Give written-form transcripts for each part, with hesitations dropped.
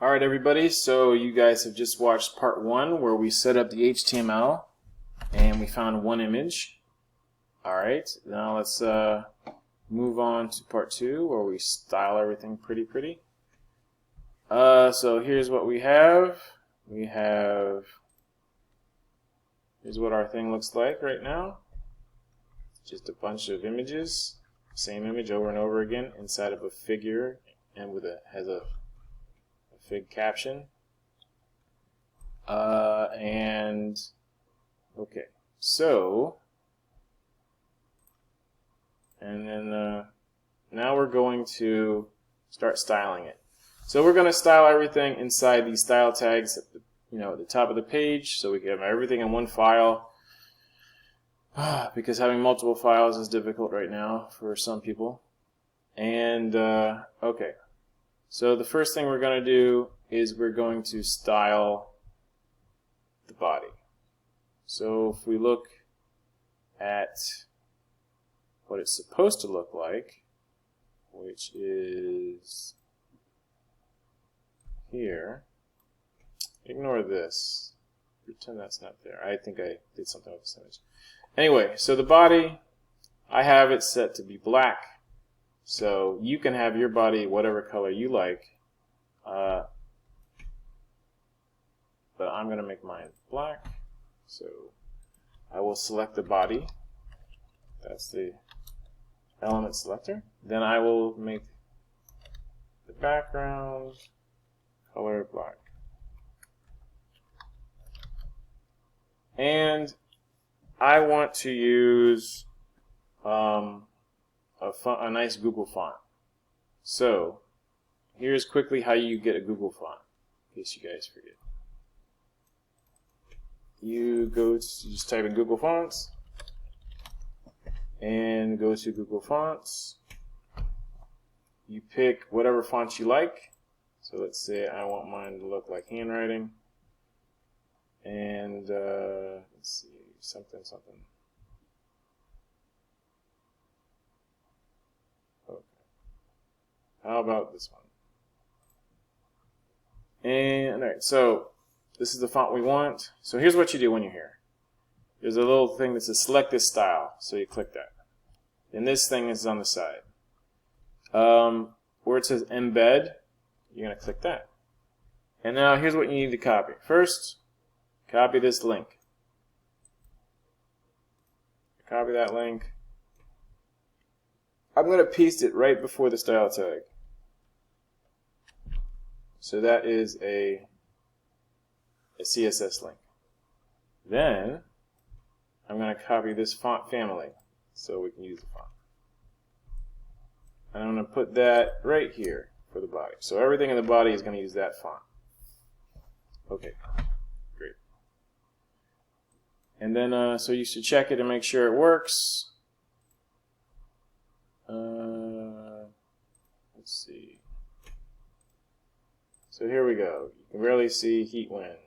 Alright everybody, so you guys have just watched part 1 where we set up the HTML and we found one image. Alright, now let's move on to part 2 where we style everything pretty. So here's what we have. Here's what our thing looks like right now. Just a bunch of images, same image over and over again inside of a figure and has a fig caption. And okay, so and then now we're going to start styling it. So we're going to style everything inside these style tags at the top of the page, so we can have everything in one file. Because having multiple files is difficult right now for some people. And okay. So the first thing we're going to do is we're going to style the body. So if we look at what it's supposed to look like, which is here, ignore this. Pretend that's not there. I think I did something with this image. Anyway, so the body, I have it set to be black. So you can have your body whatever color you like, but I'm going to make mine black. So I will select the body. That's the element selector. Then I will make the background color black. And I want to use a nice Google font. So here's quickly how you get a Google font, in case you guys forget. You just type in Google Fonts and go to Google Fonts. You pick whatever font you like. So let's say I want mine to look like handwriting. And let's see, something. Okay. How about this one? And alright, so this is the font we want. So here's what you do when you're here. There's a little thing that says select this style. So you click that. And this thing is on the side. Where it says embed, you're going to click that. And now here's what you need to copy. First, copy this link. Copy that link. I'm going to paste it right before the style tag. So that is a CSS link. Then I'm going to copy this font family so we can use the font. And I'm going to put that right here for the body. So everything in the body is going to use that font. Okay, great. And then so you should check it and make sure it works. Let's see. So here we go. You can barely see heat wind.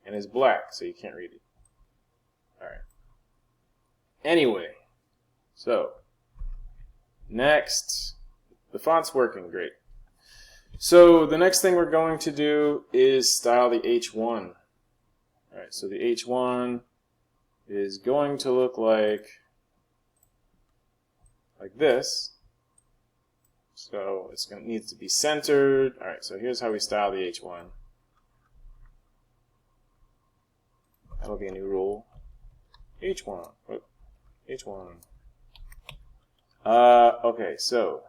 And it's black, so you can't read it. Alright. Anyway, so next, the font's working great. So the next thing we're going to do is style the H1. Alright, so the H1 is going to look like this. So needs to be centered. Alright, so here's how we style the H1. That'll be a new rule. H1. H1. Okay, so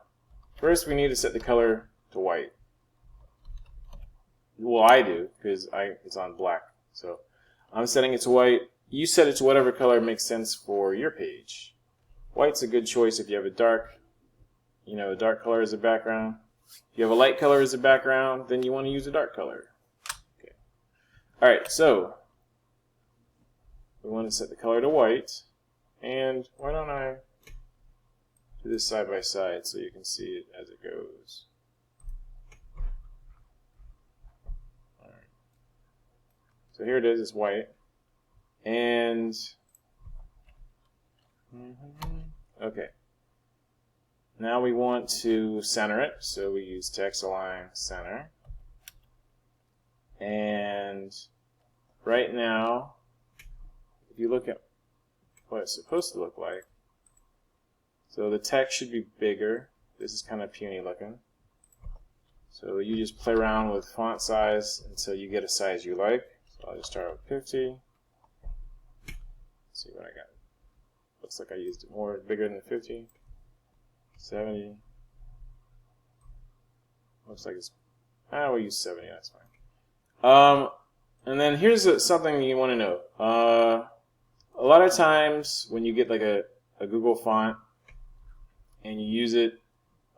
first we need to set the color to white. Well, I do, because it's on black. So I'm setting it to white. You set it to whatever color makes sense for your page. White's a good choice if you have a dark color as a background. If you have a light color as a background, then you want to use a dark color. Okay. Alright, so we want to set the color to white. And why don't I do this side by side so you can see it as it goes. Alright. So here it is, it's white. And okay. now we want to center it, so we use text align center. And right now, if you look at what it's supposed to look like, so the text should be bigger. This is kind of puny looking. So you just play around with font size until you get a size you like. So I'll just start with 50. Let's see what I got. Looks like I used it more, bigger than 50. 70. Looks like it's, we'll use 70, that's fine. And then here's something you want to know. A lot of times when you get like a Google font and you use it,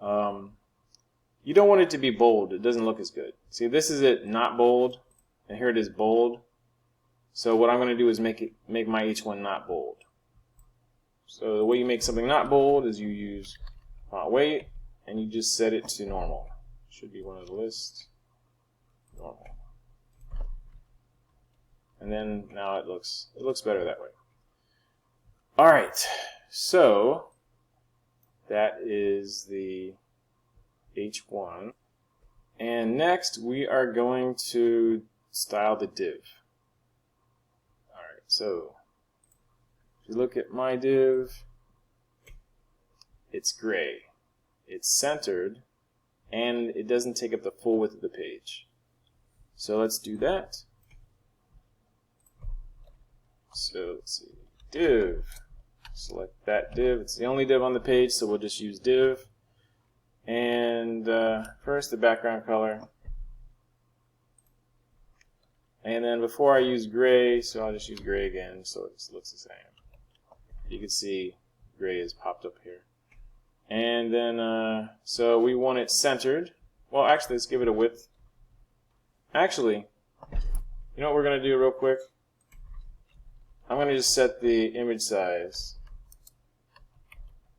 you don't want it to be bold. It doesn't look as good. See, this is it not bold, and here it is bold. So what I'm going to do is make my H1 not bold. So the way you make something not bold is you use font weight, and you just set it to normal. Should be one of the lists. Normal. And then now it looks better that way. All right. So that is the H1. And next we are going to style the div. All right. So if you look at my div, it's gray. It's centered, and it doesn't take up the full width of the page. So let's do that. So let's see, div. Select that div. It's the only div on the page, so we'll just use div. And first the background color. And then before I use gray, so I'll just use gray again, so it looks the same. You can see gray is popped up here. And then, so we want it centered. Well, actually, let's give it a width. Actually, you know what we're going to do real quick? I'm going to just set the image size.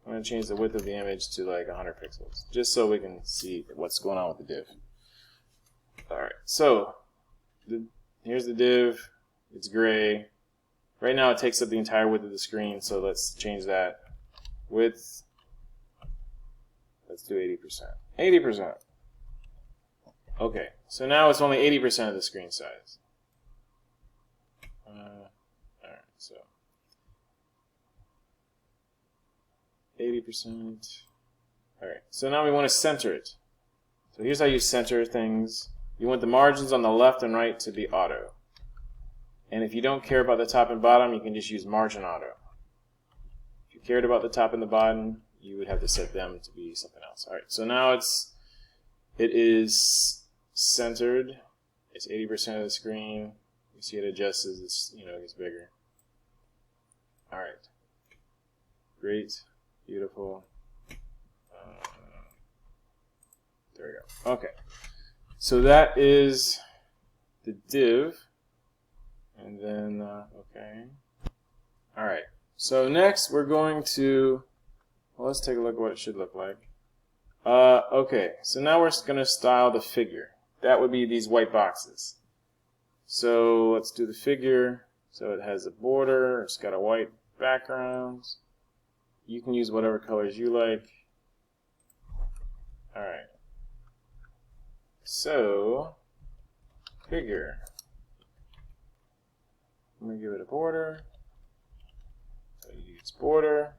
I'm going to change the width of the image to like 100 pixels, just so we can see what's going on with the div. Alright, so here's the div. It's gray. Right now it takes up the entire width of the screen, so let's change that. Width, let's do 80%. 80%. Okay, so now it's only 80% of the screen size. Alright, so 80%. Alright, so now we want to center it. So here's how you center things. You want the margins on the left and right to be auto. And if you don't care about the top and bottom, you can just use margin auto. If you cared about the top and the bottom, you would have to set them to be something else. Alright, so now it is centered. It's 80% of the screen. You see it adjusts as it's, it gets bigger. Alright. Great. Beautiful. There we go. Okay. So that is the div. And then, okay. Alright. So next we're going to, well, let's take a look at what it should look like. Okay. So now we're going to style the figure. That would be these white boxes. So let's do the figure. So it has a border. It's got a white background. You can use whatever colors you like. Alright. So, figure. I'm going to give it a border. So you use border.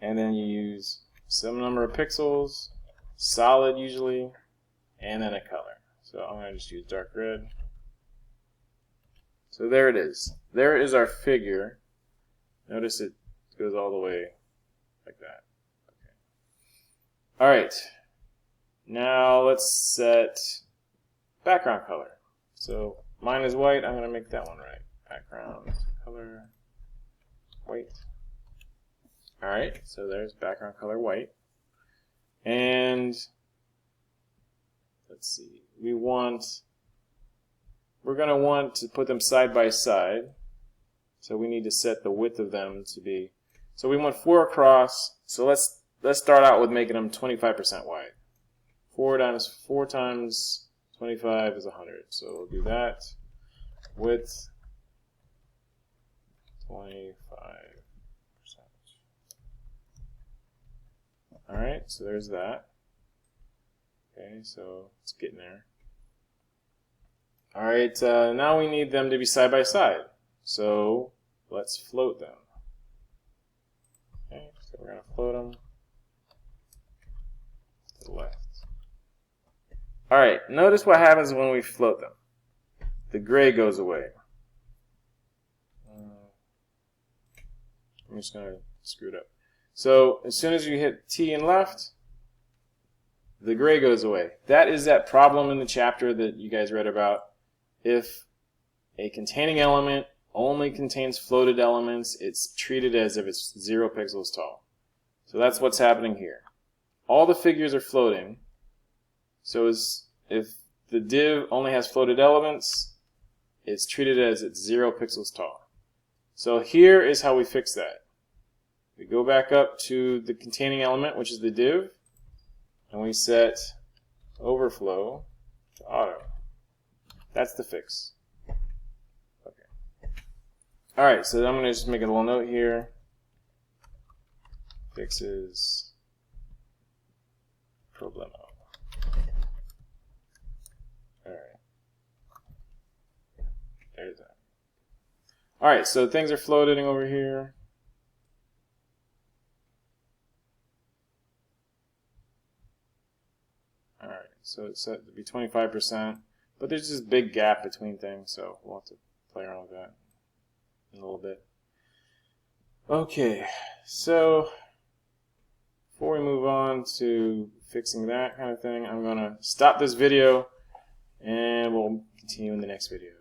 And then you use some number of pixels, solid usually, and then a color. So I'm going to just use dark red. So there it is. There is our figure. Notice it goes all the way like that. Okay. Alright. Now let's set background color. So mine is white. I'm going to make that one right. Background color white. Alright. So there's background color white. And let's see. We're going to want to put them side by side. So we need to set the width of them to be. So we want 4 across. So let's start out with making them 25% wide. 4 times 25 is 100. So we'll do that. Width 25%. Alright, so there's that. Okay, so it's getting there. Alright, now we need them to be side by side. So let's float them. Okay, so we're going to float them to the left. Alright, notice what happens when we float them. The gray goes away. I'm just going to screw it up. So as soon as you hit T and left, the gray goes away. That is that problem in the chapter that you guys read about. If a containing element only contains floated elements, it's treated as if it's 0 pixels tall. So that's what's happening here. All the figures are floating. So if the div only has floated elements, it's treated as it's 0 pixels tall. So here is how we fix that. We go back up to the containing element, which is the div, and we set overflow to auto. That's the fix. Okay. Alright, so I'm going to just make a little note here. Fixes problemo. Alright. There's that. Alright, so things are floating over here. Alright, so it's set to be 25%, but there's this big gap between things, so we'll have to play around with that in a little bit. Okay, so before we move on to fixing that kind of thing, I'm going to stop this video and we'll continue in the next video.